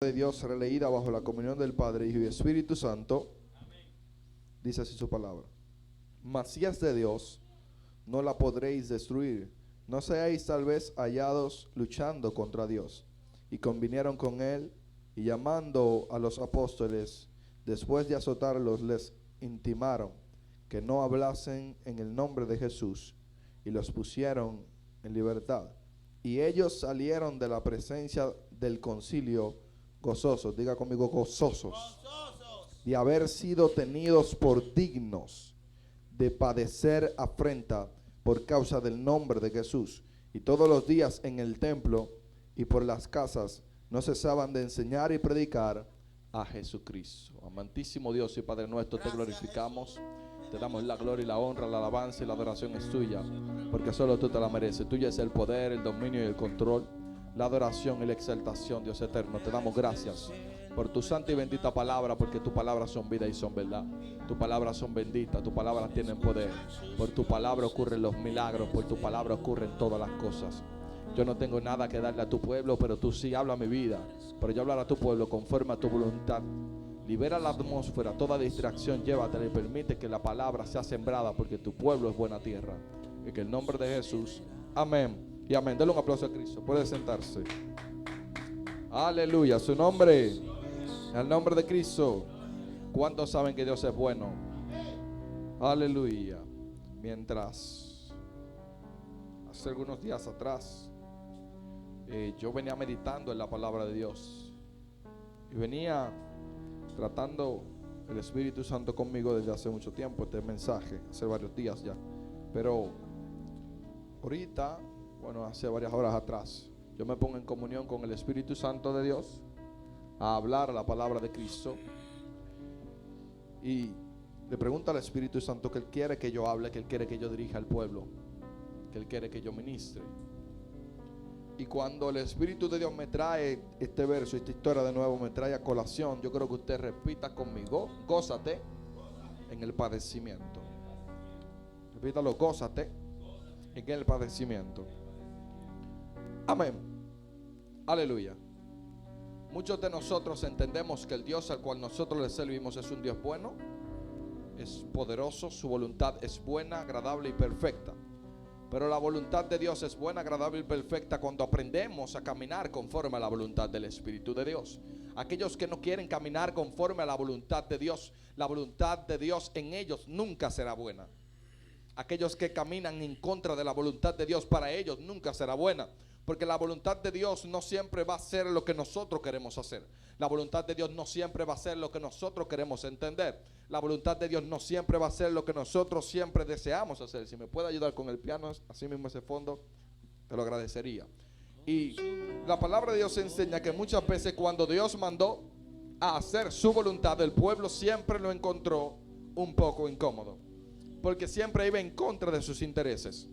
De Dios será leída bajo la comunión del Padre, Hijo y Espíritu Santo. Dice así su palabra. Mas si es de Dios, no la podréis destruir. No seáis tal vez hallados luchando contra Dios. Y convinieron con él, y llamando a los apóstoles, después de azotarlos, les intimaron que no hablasen en el nombre de Jesús, y los pusieron en libertad. Y ellos salieron de la presencia del concilio gozosos, diga conmigo gozosos, de haber sido tenidos por dignos de padecer afrenta por causa del nombre de Jesús. Y todos los días en el templo y por las casas no cesaban de enseñar y predicar a Jesucristo. Amantísimo Dios y Padre nuestro, te glorificamos, te damos la gloria y la honra, la alabanza y la adoración es tuya, porque solo tú te la mereces. Tuyo es el poder, el dominio y el control, la adoración y la exaltación, Dios eterno. Te damos gracias por tu santa y bendita palabra, porque tus palabras son vida y son verdad. Tus palabras son benditas, tus palabras tienen poder. Por tu palabra ocurren los milagros, por tu palabra ocurren todas las cosas. Yo no tengo nada que darle a tu pueblo, pero tú sí habla mi vida. Pero yo hablaré a tu pueblo conforme a tu voluntad. Libera la atmósfera, toda distracción, llévatela y permite que la palabra sea sembrada, porque tu pueblo es buena tierra. Y que el nombre de Jesús, amén y amén. Denle un aplauso a Cristo. Puede sentarse. Aleluya. Su nombre, el nombre de Cristo. ¿Cuántos saben que Dios es bueno? Aleluya. Mientras hace algunos días atrás yo venía meditando en la palabra de Dios y venía tratando el Espíritu Santo conmigo desde hace mucho tiempo este mensaje, hace varios días ya, pero ahorita, bueno, hace varias horas atrás, yo me pongo en comunión con el Espíritu Santo de Dios a hablar la palabra de Cristo y le pregunto al Espíritu Santo que Él quiere que yo hable, que Él quiere que yo dirija al pueblo, que Él quiere que yo ministre. Y cuando el Espíritu de Dios me trae este verso, esta historia de nuevo, me trae a colación, yo creo que usted repita conmigo: gózate en el padecimiento. Repítalo: gózate en el padecimiento. Amén. Aleluya. Muchos de nosotros entendemos que el Dios al cual nosotros le servimos es un Dios bueno, es poderoso, su voluntad es buena, agradable y perfecta. Pero la voluntad de Dios es buena, agradable y perfecta cuando aprendemos a caminar conforme a la voluntad del Espíritu de Dios. Aquellos que no quieren caminar conforme a la voluntad de Dios, la voluntad de Dios en ellos nunca será buena. Aquellos que caminan en contra de la voluntad de Dios, para ellos nunca será buena. Porque la voluntad de Dios no siempre va a ser lo que nosotros queremos hacer. La voluntad de Dios no siempre va a ser lo que nosotros queremos entender. La voluntad de Dios no siempre va a ser lo que nosotros siempre deseamos hacer. Si me puede ayudar con el piano, así mismo ese fondo, te lo agradecería. Y la palabra de Dios enseña que muchas veces cuando Dios mandó a hacer su voluntad, el pueblo siempre lo encontró un poco incómodo. Porque siempre iba en contra de sus intereses.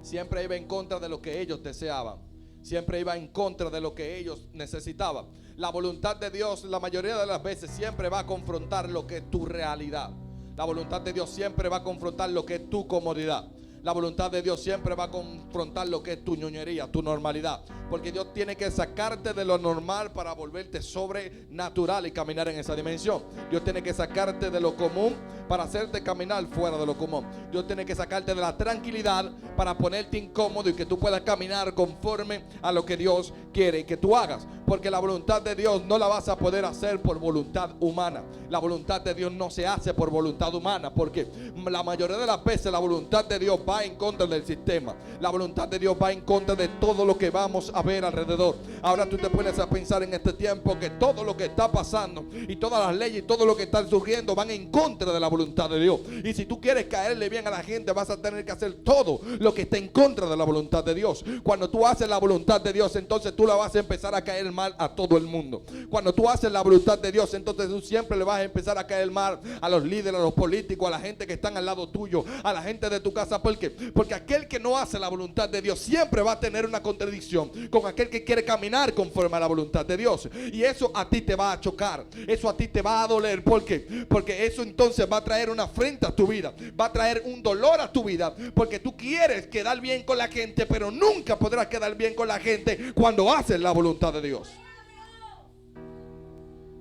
Siempre iba en contra de lo que ellos deseaban. Siempre iba en contra de lo que ellos necesitaban. La voluntad de Dios la mayoría de las veces siempre va a confrontar lo que es tu realidad. La voluntad de Dios siempre va a confrontar lo que es tu comodidad. La voluntad de Dios siempre va a confrontar lo que es tu ñoñería, tu normalidad. Porque Dios tiene que sacarte de lo normal para volverte sobrenatural y caminar en esa dimensión. Dios tiene que sacarte de lo común para hacerte caminar fuera de lo común. Dios tiene que sacarte de la tranquilidad para ponerte incómodo y que tú puedas caminar conforme a lo que Dios quiere que tú hagas. Porque la voluntad de Dios no la vas a poder hacer por voluntad humana. La voluntad de Dios no se hace por voluntad humana, porque la mayoría de las veces la voluntad de Dios va en contra del sistema. La voluntad de Dios va en contra de todo lo que vamos a ver alrededor. Ahora tú te pones a pensar en este tiempo que todo lo que está pasando y todas las leyes y todo lo que está surgiendo van en contra de la voluntad de Dios. Y si tú quieres caerle bien a la gente, vas a tener que hacer todo lo que está en contra de la voluntad de Dios. Cuando tú haces la voluntad de Dios, entonces tú la vas a empezar a caer mal a todo el mundo. Cuando tú haces la voluntad de Dios, entonces tú siempre le vas a empezar a caer mal a los líderes, a los políticos, a la gente que están al lado tuyo, a la gente de tu casa. ¿Por qué? Porque aquel que no hace la voluntad de Dios siempre va a tener una contradicción con aquel que quiere caminar conforme a la voluntad de Dios. Y eso a ti te va a chocar, eso a ti te va a doler. ¿Por qué? Porque eso entonces va a traer una afrenta a tu vida, va a traer un dolor a tu vida, porque tú quieres quedar bien con la gente, pero nunca podrás quedar bien con la gente cuando haces la voluntad de Dios.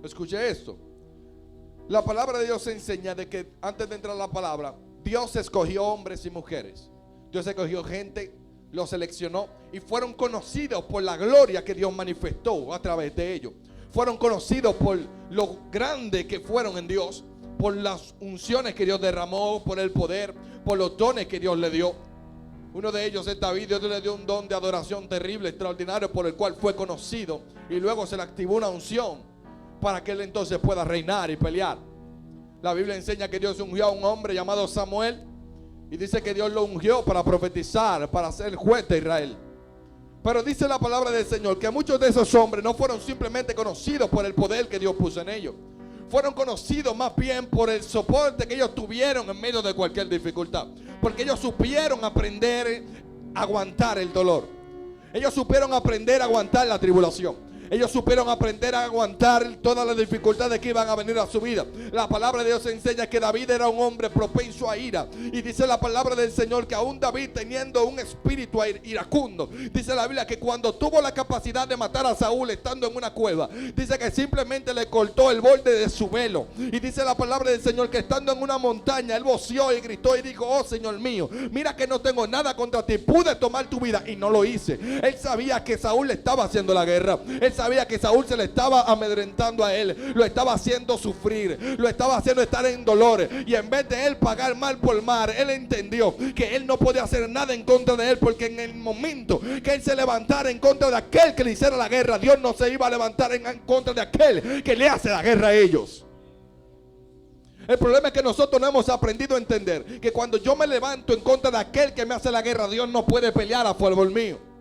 Escuche esto. La palabra de Dios enseña de que antes de entrar a la palabra, Dios escogió hombres y mujeres. Dios escogió gente, los seleccionó y fueron conocidos por la gloria que Dios manifestó a través de ellos. Fueron conocidos por lo grande que fueron en Dios, por las unciones que Dios derramó, por el poder, por los dones que Dios le dio. Uno de ellos es David. Dios le dio un don de adoración terrible, extraordinario, por el cual fue conocido, y luego se le activó una unción para que él entonces pueda reinar y pelear. La Biblia enseña que Dios ungió a un hombre llamado Samuel, y dice que Dios lo ungió para profetizar, para ser juez de Israel. Pero dice la palabra del Señor que muchos de esos hombres no fueron simplemente conocidos por el poder que Dios puso en ellos. Fueron conocidos más bien por el soporte que ellos tuvieron en medio de cualquier dificultad. Porque ellos supieron aprender a aguantar el dolor. Ellos supieron aprender a aguantar la tribulación. Ellos supieron aprender a aguantar todas las dificultades que iban a venir a su vida. La palabra de Dios enseña que David era un hombre propenso a ira. Y dice la palabra del Señor que aún David, teniendo un espíritu iracundo, dice la Biblia que cuando tuvo la capacidad de matar a Saúl estando en una cueva, dice que simplemente le cortó el borde de su velo. Y dice la palabra del Señor que estando en una montaña, él voció y gritó y dijo: oh Señor mío, mira que no tengo nada contra ti, pude tomar tu vida y no lo hice. Él sabía que Saúl le estaba haciendo la guerra. Él sabía que Saúl se le estaba amedrentando a él, lo estaba haciendo sufrir, lo estaba haciendo estar en dolor, y en vez de él pagar mal por mal, él entendió que él no podía hacer nada en contra de él, porque en el momento que él se levantara en contra de aquel que le hiciera la guerra, Dios no se iba a levantar en contra de aquel que le hace la guerra a ellos. El problema es que nosotros no hemos aprendido a entender que cuando yo me levanto en contra de aquel que me hace la guerra, Dios no puede pelear a favor mío.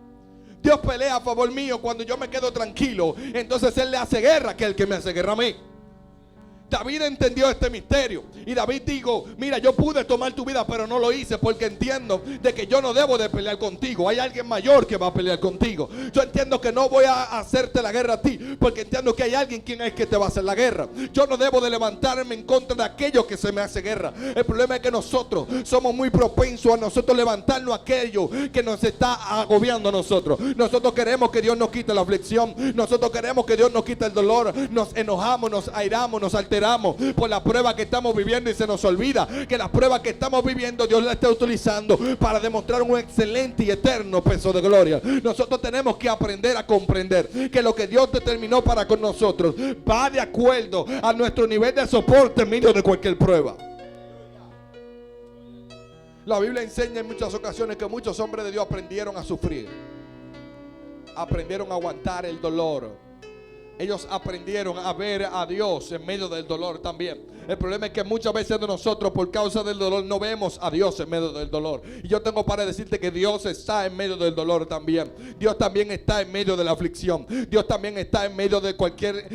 Dios pelea a favor mío cuando yo me quedo tranquilo. Entonces Él le hace guerra a aquel que me hace guerra a mí. David entendió este misterio. Y David dijo: mira, yo pude tomar tu vida, pero no lo hice porque entiendo de que yo no debo de pelear contigo. Hay alguien mayor que va a pelear contigo. Yo entiendo que no voy a hacerte la guerra a ti, porque entiendo que hay alguien quien es que te va a hacer la guerra. Yo no debo de levantarme en contra de aquello que se me hace guerra. El problema es que nosotros somos muy propensos a nosotros levantarnos a aquello que nos está agobiando a nosotros. Nosotros queremos que Dios nos quite la aflicción. Nosotros queremos que Dios nos quite el dolor. Nos enojamos, nos airamos, nos alteramos por la prueba que estamos viviendo, y se nos olvida que la prueba que estamos viviendo Dios la está utilizando para demostrar un excelente y eterno peso de gloria. Nosotros tenemos que aprender a comprender que lo que Dios determinó para con nosotros va de acuerdo a nuestro nivel de soporte en medio de cualquier prueba. La Biblia enseña en muchas ocasiones que muchos hombres de Dios aprendieron a sufrir, aprendieron a aguantar el dolor. Ellos aprendieron a ver a Dios en medio del dolor también. El problema es que muchas veces de nosotros, por causa del dolor, no vemos a Dios en medio del dolor. Y yo tengo para decirte que Dios está en medio del dolor también. Dios también está en medio de la aflicción. Dios también está en medio de cualquier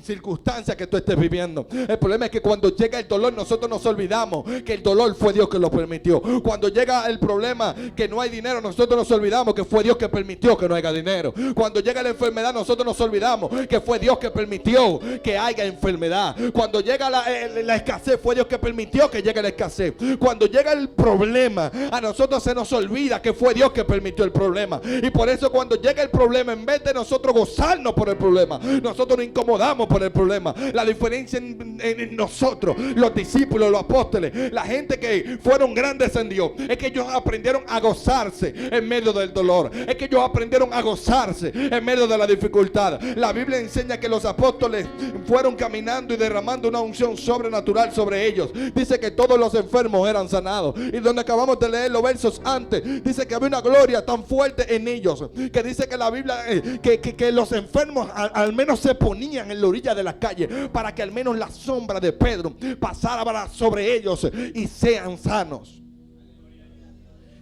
circunstancia que tú estés viviendo. El problema es que cuando llega el dolor, nosotros nos olvidamos que el dolor fue Dios que lo permitió. Cuando llega el problema que no hay dinero, nosotros nos olvidamos que fue Dios que permitió que no haya dinero. Cuando llega la enfermedad, nosotros nos olvidamos que fue Dios que permitió que haya enfermedad. Cuando llega la escasez, fue Dios que permitió que llegue la escasez. Cuando llega el problema, a nosotros se nos olvida que fue Dios que permitió el problema. Y por eso cuando llega el problema, en vez de nosotros gozarnos por el problema, nosotros nos incomodamos por el problema. La diferencia en nosotros, los discípulos, los apóstoles, la gente que fueron grandes en Dios, es que ellos aprendieron a gozarse en medio del dolor. Es que ellos aprendieron a gozarse en medio de la dificultad. La Biblia enseña que los apóstoles fueron caminando y derramando una unción sobrenatural sobre ellos. Dice que todos los enfermos eran sanados. Y donde acabamos de leer los versos antes, dice que había una gloria tan fuerte en ellos, que dice que la Biblia que los enfermos al menos se ponían en la orilla de la calle, para que al menos la sombra de Pedro pasara sobre ellos y sean sanos.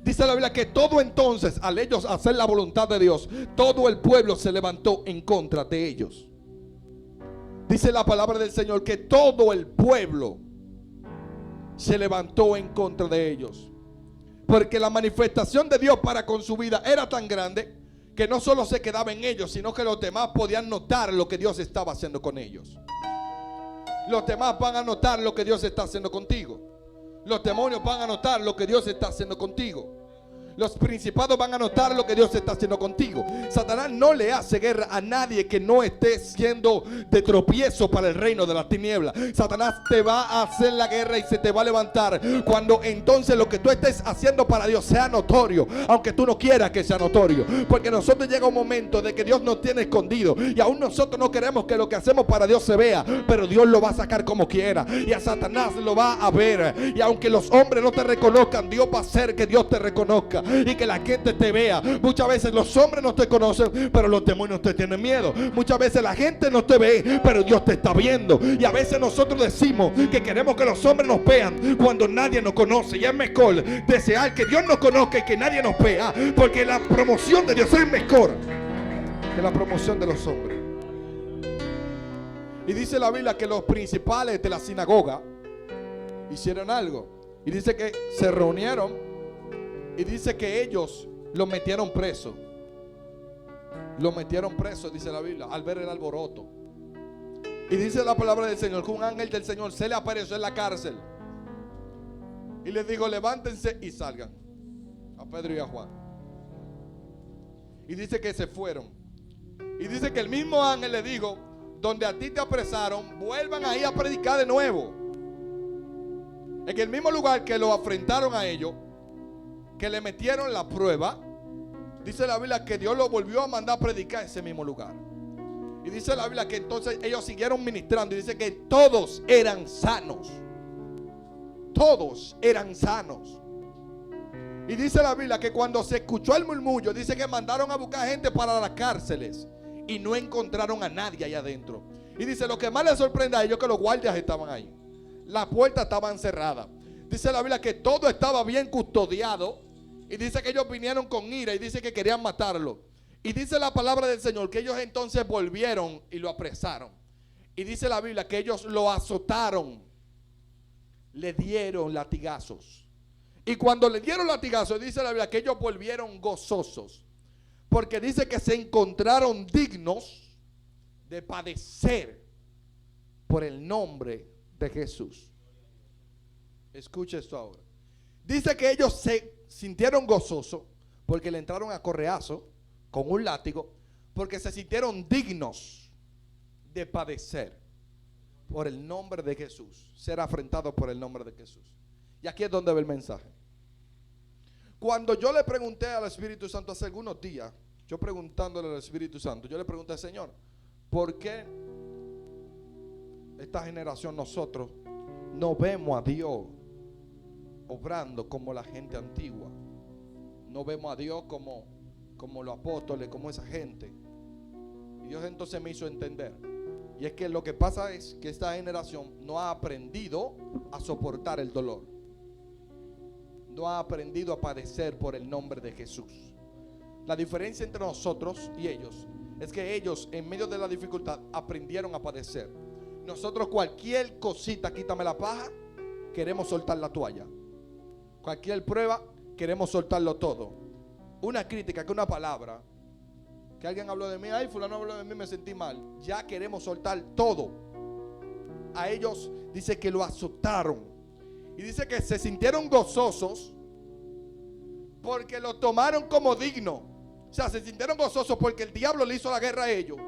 Dice la Biblia que todo entonces, al ellos hacer la voluntad de Dios, todo el pueblo se levantó en contra de ellos. Dice la palabra del Señor que todo el pueblo se levantó en contra de ellos, porque la manifestación de Dios para con su vida era tan grande que no solo se quedaba en ellos, sino que los demás podían notar lo que Dios estaba haciendo con ellos. Los demás van a notar lo que Dios está haciendo contigo. Los demonios van a notar lo que Dios está haciendo contigo. Los principados van a notar lo que Dios está haciendo contigo. Satanás no le hace guerra a nadie que no esté siendo de tropiezo para el reino de las tinieblas. Satanás te va a hacer la guerra y se te va a levantar cuando entonces lo que tú estés haciendo para Dios sea notorio, aunque tú no quieras que sea notorio. Porque nosotros llega un momento de que Dios nos tiene escondido y aún nosotros no queremos que lo que hacemos para Dios se vea, pero Dios lo va a sacar como quiera y a Satanás lo va a ver. Y aunque los hombres no te reconozcan, Dios va a hacer que Dios te reconozca y que la gente te vea. Muchas veces los hombres no te conocen, pero los demonios te tienen miedo. Muchas veces la gente no te ve, pero Dios te está viendo. Y a veces nosotros decimos que queremos que los hombres nos vean cuando nadie nos conoce. Y es mejor desear que Dios nos conozca y que nadie nos vea, porque la promoción de Dios es mejor que la promoción de los hombres. Y dice la Biblia que los principales de la sinagoga hicieron algo. Y dice que se reunieron. Y dice que ellos lo metieron preso. Lo metieron preso, dice la Biblia, al ver el alboroto. Y dice la palabra del Señor que un ángel del Señor se le apareció en la cárcel y les dijo: levántense y salgan, a Pedro y a Juan. Y dice que se fueron. Y dice que el mismo ángel le dijo: donde a ti te apresaron, vuelvan ahí a predicar de nuevo. En el mismo lugar que lo afrentaron a ellos, que le metieron la prueba, dice la Biblia que Dios lo volvió a mandar a predicar en ese mismo lugar. Y dice la Biblia que entonces ellos siguieron ministrando. Y dice que todos eran sanos. Todos eran sanos. Y dice la Biblia que cuando se escuchó el murmullo, dice que mandaron a buscar gente para las cárceles y no encontraron a nadie allá adentro. Y dice, lo que más les sorprende a ellos es que los guardias estaban ahí. Las puertas estaban cerradas. Dice la Biblia que todo estaba bien custodiado. Y dice que ellos vinieron con ira y dice que querían matarlo. Y dice la palabra del Señor que ellos entonces volvieron y lo apresaron. Y dice la Biblia que ellos lo azotaron, le dieron latigazos. Y cuando le dieron latigazos, dice la Biblia que ellos volvieron gozosos, porque dice que se encontraron dignos de padecer por el nombre de Jesús. Escucha esto ahora. Dice que ellos se sintieron gozosos porque le entraron a correazo con un látigo, porque se sintieron dignos de padecer por el nombre de Jesús, ser afrentados por el nombre de Jesús. Y aquí es donde ve el mensaje. Cuando yo le pregunté al Espíritu Santo hace algunos días, yo preguntándole al Espíritu Santo, yo le pregunté al Señor, ¿por qué esta generación nosotros no vemos a Dios obrando como la gente antigua? No vemos a Dios como los apóstoles, como esa gente. Y Dios entonces me hizo entender. Y es que lo que pasa es que esta generación no ha aprendido a soportar el dolor. No ha aprendido a padecer por el nombre de Jesús. La diferencia entre nosotros y ellos es que ellos en medio de la dificultad aprendieron a padecer. Nosotros cualquier cosita, quítame la paja, queremos soltar la toalla. Cualquier prueba, queremos soltarlo todo. Una crítica, que una palabra, que alguien habló de mí, ay, fulano habló de mí, me sentí mal. Ya queremos soltar todo. A ellos dice que lo azotaron. Y dice que se sintieron gozosos porque lo tomaron como digno. O sea, se sintieron gozosos porque el diablo le hizo la guerra a ellos.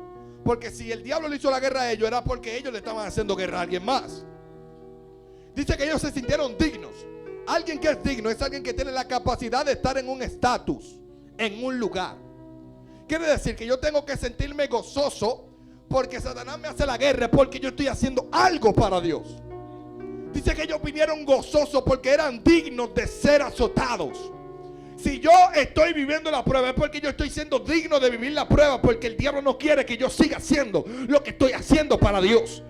Porque si el diablo le hizo la guerra a ellos, era porque ellos le estaban haciendo guerra a alguien más. Dice que ellos se sintieron dignos. Alguien que es digno es alguien que tiene la capacidad de estar en un estatus, en un lugar. Quiere decir que yo tengo que sentirme gozoso porque Satanás me hace la guerra, porque yo estoy haciendo algo para Dios. Dice que ellos vinieron gozosos porque eran dignos de ser azotados. Si yo estoy viviendo la prueba es porque yo estoy siendo digno de vivir la prueba, porque el diablo no quiere que yo siga haciendo lo que estoy haciendo para Dios.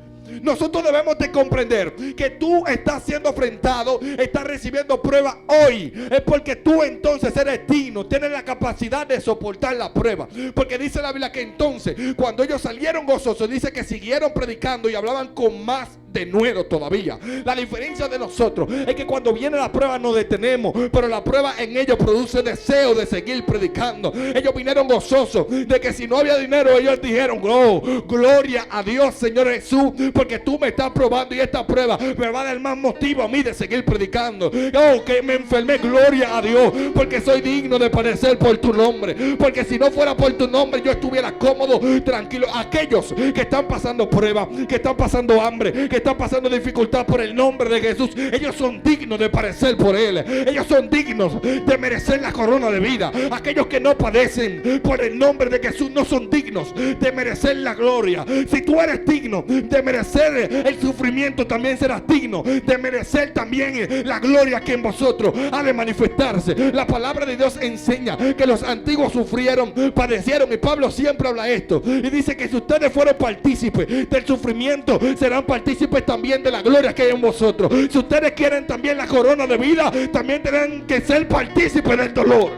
Nosotros debemos de comprender que tú estás siendo afrentado, estás recibiendo prueba hoy. Es porque tú entonces eres digno, tienes la capacidad de soportar la prueba. Porque dice la Biblia que entonces cuando ellos salieron gozosos, dice que siguieron predicando y hablaban con más denuedo todavía. La diferencia de nosotros es que cuando viene la prueba nos detenemos, pero la prueba en ellos produce deseo de seguir predicando. Ellos vinieron gozosos de que si no había dinero, ellos dijeron: oh, gloria a Dios, Señor Jesús, porque tú me estás probando y esta prueba me va a dar más motivo a mí de seguir predicando. Oh, que me enfermé, gloria a Dios, porque soy digno de padecer por tu nombre, porque si no fuera por tu nombre yo estuviera cómodo, tranquilo. Aquellos que están pasando pruebas, que están pasando hambre, que están pasando dificultad por el nombre de Jesús, ellos son dignos de padecer por Él. Ellos son dignos de merecer la corona de vida. Aquellos que no padecen por el nombre de Jesús no son dignos de merecer la gloria. Si tú eres digno de merecer el sufrimiento, también serás digno de merecer también la gloria que en vosotros ha de manifestarse. La palabra de Dios enseña que los antiguos sufrieron, padecieron, y Pablo siempre habla esto y dice que si ustedes fueron partícipes del sufrimiento, serán partícipes también de la gloria que hay en vosotros. Si ustedes quieren también la corona de vida, también tendrán que ser partícipes del dolor.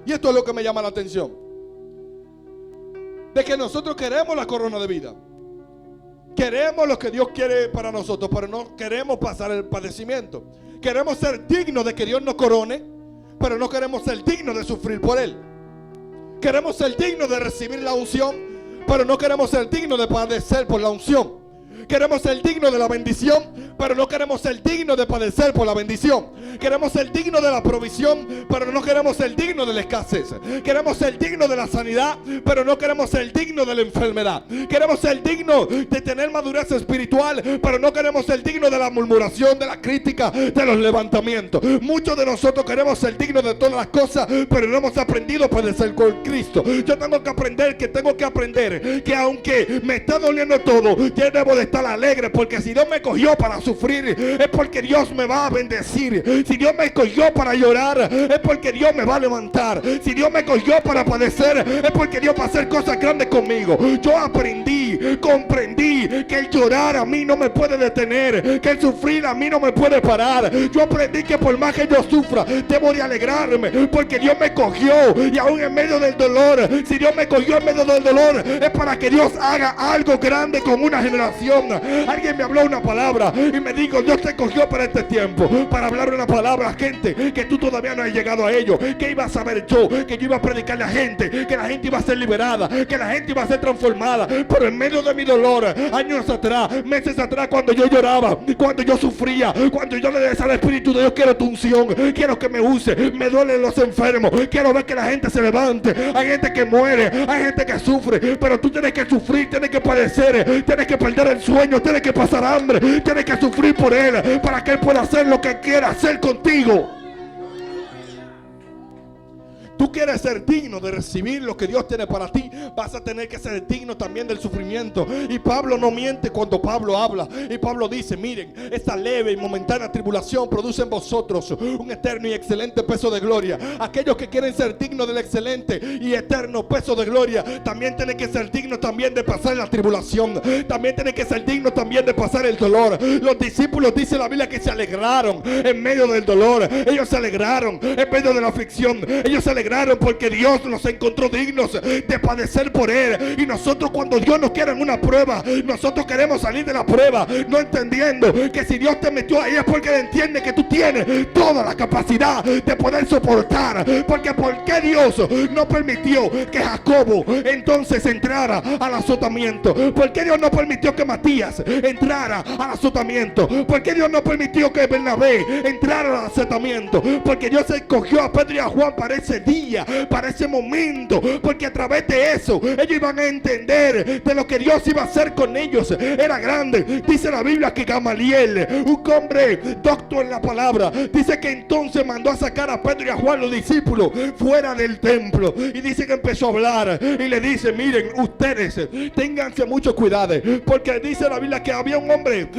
Y esto es lo que me llama la atención, de que nosotros queremos la corona de vida, queremos lo que Dios quiere para nosotros, pero no queremos pasar el padecimiento. Queremos ser dignos de que Dios nos corone, pero no queremos ser dignos de sufrir por Él. Queremos ser dignos de recibir la unción, pero no queremos ser dignos de padecer por la unción. Queremos ser dignos de la bendición, pero no queremos ser dignos de padecer por la bendición. Queremos ser dignos de la provisión, pero no queremos ser dignos de la escasez. Queremos ser dignos de la sanidad, pero no queremos ser dignos de la enfermedad. Queremos ser dignos de tener madurez espiritual, pero no queremos ser dignos de la murmuración, de la crítica, de los levantamientos. Muchos de nosotros queremos ser dignos de todas las cosas, pero no hemos aprendido a padecer con Cristo. Yo tengo que aprender que aunque me está doliendo todo, yo debo de estar alegre, porque si Dios me cogió para sufrir, es porque Dios me va a bendecir. Si Dios me cogió para llorar, es porque Dios me va a levantar. Si Dios me cogió para padecer, es porque Dios va a hacer cosas grandes conmigo. Yo comprendí que el llorar a mí no me puede detener, que el sufrir a mí no me puede parar. Yo aprendí que por más que yo sufra, debo de alegrarme, porque Dios me cogió, y aún en medio del dolor, si Dios me cogió en medio del dolor, es para que Dios haga algo grande con una generación. Alguien me habló una palabra y me dijo: Dios te cogió para este tiempo, para hablar una palabra a gente que tú todavía no has llegado a ellos. ¿Qué iba a saber yo? Que yo iba a predicarle a gente, que la gente iba a ser liberada, que la gente iba a ser transformada. Pero en medio de mi dolor, años atrás, meses atrás, cuando yo lloraba, cuando yo sufría, cuando yo le decía al Espíritu de Dios: quiero tu unción, quiero que me use, me duelen los enfermos, quiero ver que la gente se levante. Hay gente que muere, hay gente que sufre, pero tú tienes que sufrir, tienes que padecer, tienes que perder el sueño, tienes que pasar hambre, tienes que sufrir por Él, para que Él pueda hacer lo que quiera hacer contigo. Tú quieres ser digno de recibir lo que Dios tiene para ti, vas a tener que ser digno también del sufrimiento. Y Pablo no miente cuando Pablo habla. Y Pablo dice: miren, esta leve y momentánea tribulación produce en vosotros un eterno y excelente peso de gloria. Aquellos que quieren ser dignos del excelente y eterno peso de gloria, también tienen que ser dignos también de pasar la tribulación. También tienen que ser dignos también de pasar el dolor. Los discípulos, dice la Biblia, que se alegraron en medio del dolor. Ellos se alegraron en medio de la aflicción. Ellos se alegraron porque Dios nos encontró dignos de padecer por Él. Y nosotros, cuando Dios nos quiere en una prueba, nosotros queremos salir de la prueba, no entendiendo que si Dios te metió ahí es porque Él entiende que tú tienes toda la capacidad de poder soportar. Porque ¿por qué Dios no permitió que Jacobo entonces entrara al azotamiento? ¿Por qué Dios no permitió que Matías entrara al azotamiento? ¿Por qué Dios no permitió que Bernabé entrara al azotamiento? Porque Dios escogió a Pedro y a Juan para ese día, para ese momento, porque a través de eso ellos iban a entender de lo que Dios iba a hacer con ellos. Era grande. Dice la Biblia que Gamaliel, un hombre doctor en la palabra, dice que entonces mandó a sacar a Pedro y a Juan, los discípulos, fuera del templo, y dice que empezó a hablar y le dice: miren, ustedes ténganse mucho cuidado, porque dice la Biblia que había un hombre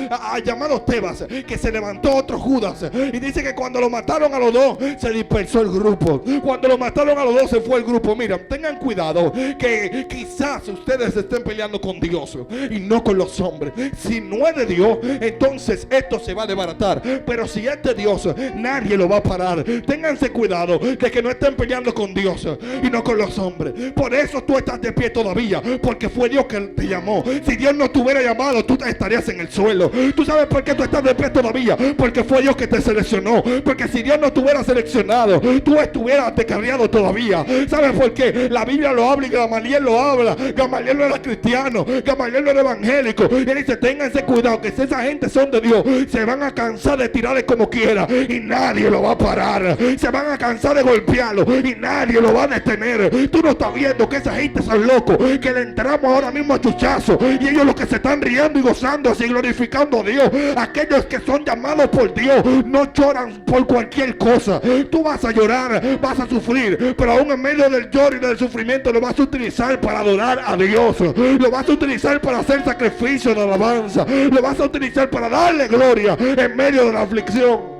llamado Tebas, que se levantó otro Judas, y dice que cuando lo mataron a los dos se dispersó el grupo. Cuando lo mataron a los 12 fue el grupo. Miren, tengan cuidado que quizás ustedes estén peleando con Dios y no con los hombres. Si no es de Dios, entonces esto se va a desbaratar. Pero si es de Dios, nadie lo va a parar. Ténganse cuidado de que no estén peleando con Dios y no con los hombres. Por eso tú estás de pie todavía, porque fue Dios que te llamó. Si Dios no te hubiera llamado, tú estarías en el suelo. ¿Tú sabes por qué tú estás de pie todavía? Porque fue Dios que te seleccionó. Porque si Dios no te hubiera seleccionado, tú estuvieras descarriado todavía. ¿Sabes por qué? La Biblia lo habla y Gamaliel lo habla. Gamaliel no era cristiano, Gamaliel no era evangélico. Y él dice, ténganse cuidado, que si esa gente son de Dios, se van a cansar de tirarle como quiera y nadie lo va a parar. Se van a cansar de golpearlo y nadie lo va a detener. Tú no estás viendo que esa gente son locos, que le entramos ahora mismo a chuchazo, y ellos los que se están riendo y gozando así, glorificando a Dios. Aquellos que son llamados por Dios no lloran por cualquier cosa. Tú vas a llorar, vas a sufrir, pero aún en medio del lloro y del sufrimiento lo vas a utilizar para adorar a Dios. Lo vas a utilizar para hacer sacrificio de alabanza. Lo vas a utilizar para darle gloria en medio de la aflicción.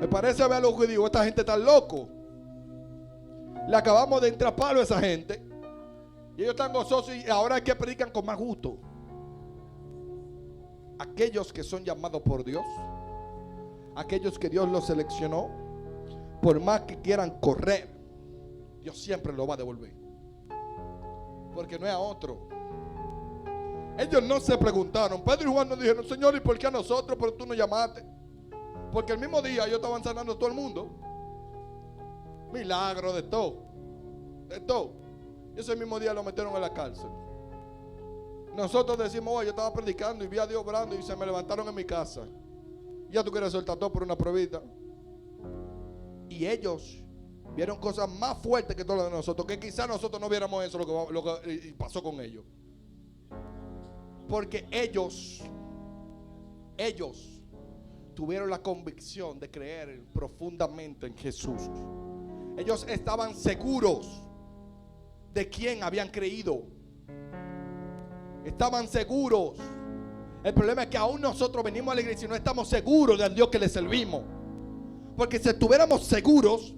Me parece ver lo que digo, esta gente está loco. Le acabamos de entrar palo a esa gente y ellos están gozosos, y ahora es que predican con más gusto. Aquellos que son llamados por Dios, aquellos que Dios los seleccionó, por más que quieran correr, Dios siempre lo va a devolver, porque no es a otro. Ellos no se preguntaron. Pedro y Juan nos dijeron, Señor, ¿y por qué a nosotros? Pero tú nos llamaste. Porque el mismo día ellos estaban sanando a todo el mundo. Milagro de todo. De todo. Y ese mismo día lo metieron en la cárcel. Nosotros decimos, yo estaba predicando y vi a Dios obrando y se me levantaron en mi casa. Ya tú quieres soltar todo por una pruebita. Y ellos vieron cosas más fuertes que todas las de nosotros, que quizás nosotros no viéramos eso, lo que pasó con ellos. Porque ellos tuvieron la convicción de creer profundamente en Jesús. Ellos estaban seguros de quién habían creído. Estaban seguros. El problema es que aún nosotros venimos a la iglesia y no estamos seguros del Dios que le servimos. Porque si estuviéramos seguros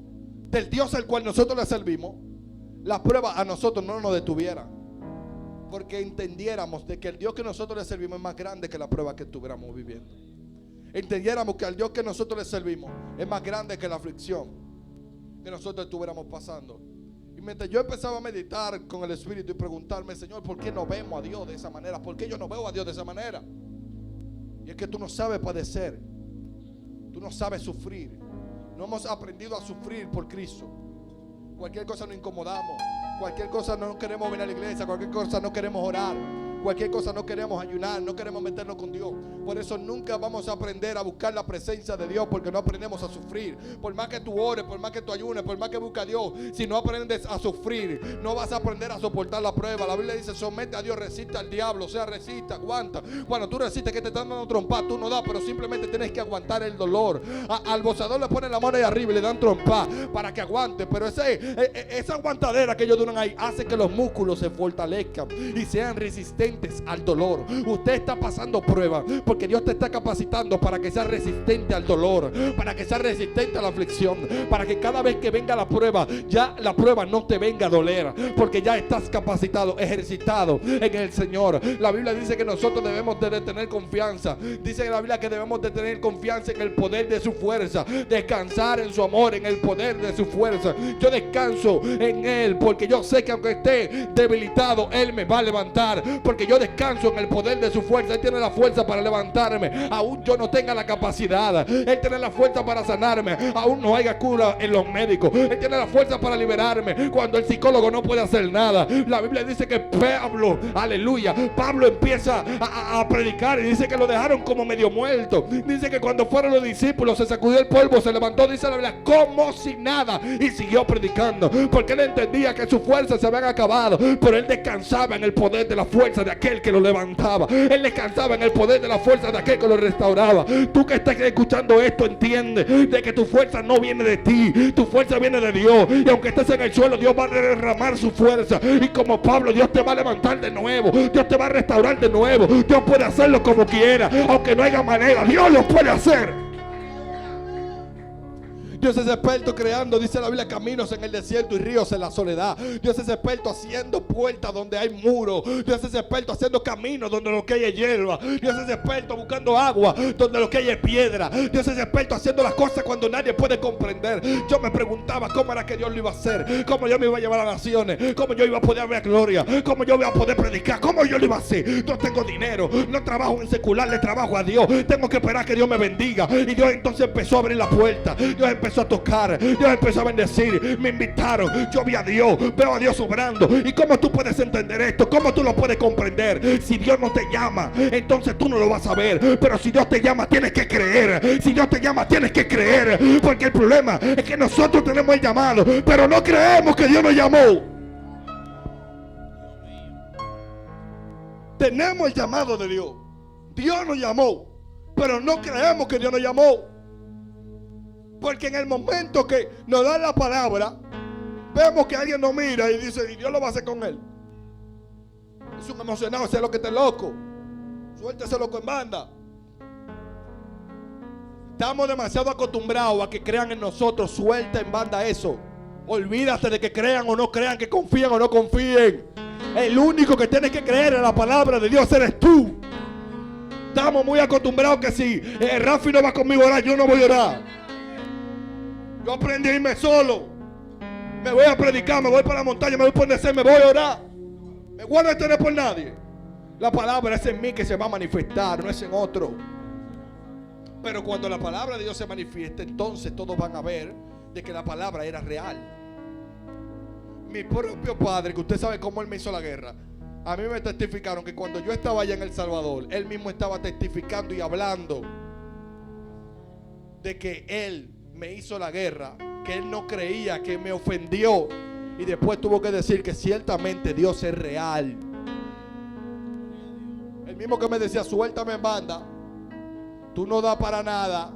del Dios al cual nosotros le servimos, la prueba a nosotros no nos detuviera. Porque entendiéramos de que el Dios que nosotros le servimos es más grande que la prueba que estuviéramos viviendo. Entendiéramos que al Dios que nosotros le servimos es más grande que la aflicción que nosotros estuviéramos pasando. Y mientras yo empezaba a meditar con el Espíritu y preguntarme, Señor, ¿por qué no vemos a Dios de esa manera? ¿Por qué yo no veo a Dios de esa manera? Y es que tú no sabes padecer, tú no sabes sufrir. No hemos aprendido a sufrir por Cristo. Cualquier cosa nos incomodamos, cualquier cosa no queremos venir a la iglesia, cualquier cosa no queremos orar, cualquier cosa no queremos ayunar, no queremos meternos con Dios. Por eso nunca vamos a aprender a buscar la presencia de Dios, porque no aprendemos a sufrir. Por más que tú ores, por más que tú ayunes, por más que busques a Dios, si no aprendes a sufrir, no vas a aprender a soportar la prueba. La Biblia dice, somete a Dios, resiste al diablo. O sea, resiste, aguanta. Cuando tú resistes que te están dando trompa, tú no das, pero simplemente tienes que aguantar el dolor. Al gozador le ponen la mano ahí arriba y le dan trompa para que aguante. Pero esa aguantadera que ellos duran ahí hace que los músculos se fortalezcan y sean resistentes al dolor. Usted está pasando prueba porque Dios te está capacitando para que sea resistente al dolor, para que sea resistente a la aflicción, para que cada vez que venga la prueba, ya la prueba no te venga a doler, porque ya estás capacitado, ejercitado en el Señor. La Biblia dice que nosotros debemos de tener confianza. Dice en la Biblia que debemos de tener confianza en el poder de su fuerza, descansar en su amor, en el poder de su fuerza. Yo descanso en Él porque yo sé que aunque esté debilitado, Él me va a levantar, porque yo descanso en el poder de su fuerza. Él tiene la fuerza para levantarme, aún yo no tenga la capacidad. Él tiene la fuerza para sanarme, aún no haya cura en los médicos. Él tiene la fuerza para liberarme cuando el psicólogo no puede hacer nada. La Biblia dice que Pablo, aleluya, Pablo empieza a predicar y dice que lo dejaron como medio muerto. Dice que cuando fueron los discípulos se sacudió el polvo, se levantó, dice la Biblia, como si nada, y siguió predicando, porque él entendía que sus fuerzas se habían acabado, pero él descansaba en el poder de la fuerza de aquel que lo levantaba. Él descansaba en el poder de la fuerza de aquel que lo restauraba. Tú que estás escuchando esto, entiende de que tu fuerza no viene de ti, tu fuerza viene de Dios. Y aunque estés en el suelo, Dios va a derramar su fuerza. Y como Pablo, Dios te va a levantar de nuevo, Dios te va a restaurar de nuevo. Dios puede hacerlo como quiera, aunque no haya manera, Dios lo puede hacer. Dios es experto creando, dice la Biblia, caminos en el desierto y ríos en la soledad. Dios es experto haciendo puertas donde hay muros. Dios es experto haciendo caminos donde lo que hay es hierba. Dios es experto buscando agua donde lo que hay es piedra. Dios es experto haciendo las cosas cuando nadie puede comprender. Yo me preguntaba cómo era que Dios lo iba a hacer, cómo yo me iba a llevar a las naciones, cómo yo iba a poder ver gloria, cómo yo iba a poder predicar, cómo yo lo iba a hacer. No tengo dinero, no trabajo en secular, le trabajo a Dios. Tengo que esperar que Dios me bendiga. Y Dios entonces empezó a abrir la puerta. Dios empezó a tocar. Dios empezó a bendecir. Me invitaron. Yo vi a Dios. Veo a Dios obrando. ¿Y cómo tú puedes entender esto? ¿Cómo tú lo puedes comprender? Si Dios no te llama, entonces tú no lo vas a ver. Pero si Dios te llama, tienes que creer. Si Dios te llama, tienes que creer. Porque el problema es que nosotros tenemos el llamado, pero no creemos que Dios nos llamó. Tenemos el llamado de Dios. Dios nos llamó, pero no creemos que Dios nos llamó. Porque en el momento que nos da la palabra, vemos que alguien nos mira y dice, y Dios lo va a hacer con él. Es un emocionado, sea lo que esté loco. Suéltese loco en banda. Estamos demasiado acostumbrados a que crean en nosotros. Suelta en banda eso. Olvídate de que crean o no crean, que confíen o no confíen. El único que tiene que creer en la palabra de Dios eres tú. Estamos muy acostumbrados que si Rafi no va conmigo a orar, yo no voy a orar. Yo aprendí a irme solo. Me voy a predicar, me voy para la montaña, me voy por donde sea, me voy a orar. Me voy a detener por nadie. La palabra es en mí que se va a manifestar, no es en otro. Pero cuando la palabra de Dios se manifieste, entonces todos van a ver de que la palabra era real. Mi propio padre, que usted sabe cómo él me hizo la guerra, a mí me testificaron que cuando yo estaba allá en El Salvador, él mismo estaba testificando y hablando de que él me hizo la guerra, que él no creía, que me ofendió, y después tuvo que decir que ciertamente Dios es real. El mismo que me decía, suéltame en banda, tú no das para nada,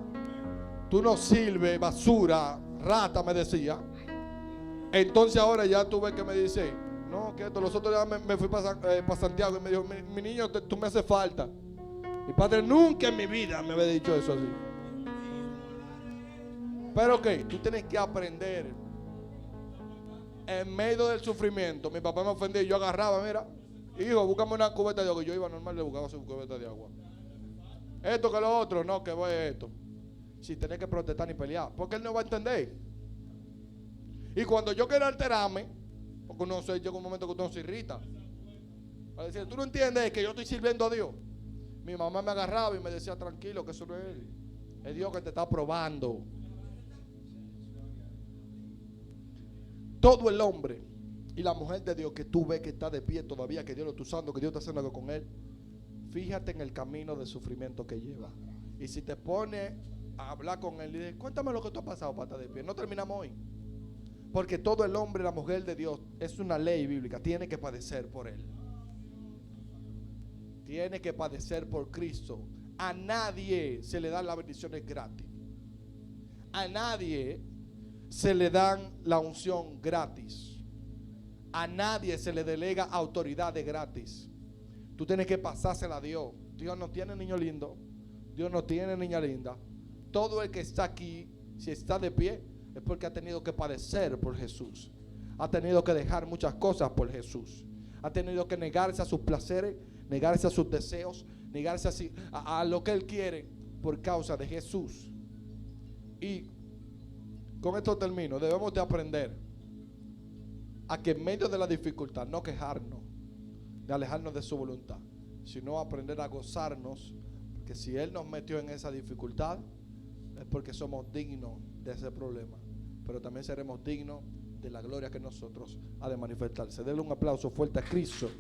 tú no sirves, basura, rata, me decía. Entonces ahora ya tú ves que me dice, no, que esto, los otros días me fui para Santiago y me dijo, mi niño, tú me haces falta. Mi padre nunca en mi vida me había dicho eso así. Pero ok, tú tienes que aprender. En medio del sufrimiento, mi papá me ofendía y yo agarraba, mira, hijo, búscame una cubeta de agua. Yo iba normal, le buscaba su cubeta de agua. Esto que lo otro, no, que voy a esto. Sin tener que protestar ni pelear, porque él no va a entender. Y cuando yo quiero alterarme, porque uno llega un momento que uno se irrita, para decir, tú no entiendes que yo estoy sirviendo a Dios. Mi mamá me agarraba y me decía, tranquilo, que eso no es él, es Dios que te está probando. Todo el hombre y la mujer de Dios que tú ves que está de pie todavía, que Dios lo está usando, que Dios está haciendo algo con él, fíjate en el camino de sufrimiento que lleva. Y si te pones a hablar con él y dices, cuéntame lo que tú has pasado para estar de pie, no terminamos hoy. Porque todo el hombre y la mujer de Dios, es una ley bíblica, tiene que padecer por él. Tiene que padecer por Cristo. A nadie se le dan las bendiciones gratis. A nadie se le dan la unción gratis. A nadie se le delega autoridades gratis. Tú tienes que pasársela a Dios. Dios no tiene niño lindo. Dios no tiene niña linda. Todo el que está aquí, si está de pie, es porque ha tenido que padecer por Jesús. Ha tenido que dejar muchas cosas por Jesús. Ha tenido que negarse a sus placeres, negarse a sus deseos, negarse a lo que Él quiere por causa de Jesús. Y con esto termino. Debemos de aprender a que en medio de la dificultad no quejarnos, de alejarnos de su voluntad, sino aprender a gozarnos, porque si Él nos metió en esa dificultad es porque somos dignos de ese problema, pero también seremos dignos de la gloria que nosotros ha de manifestarse. Denle un aplauso fuerte a Cristo.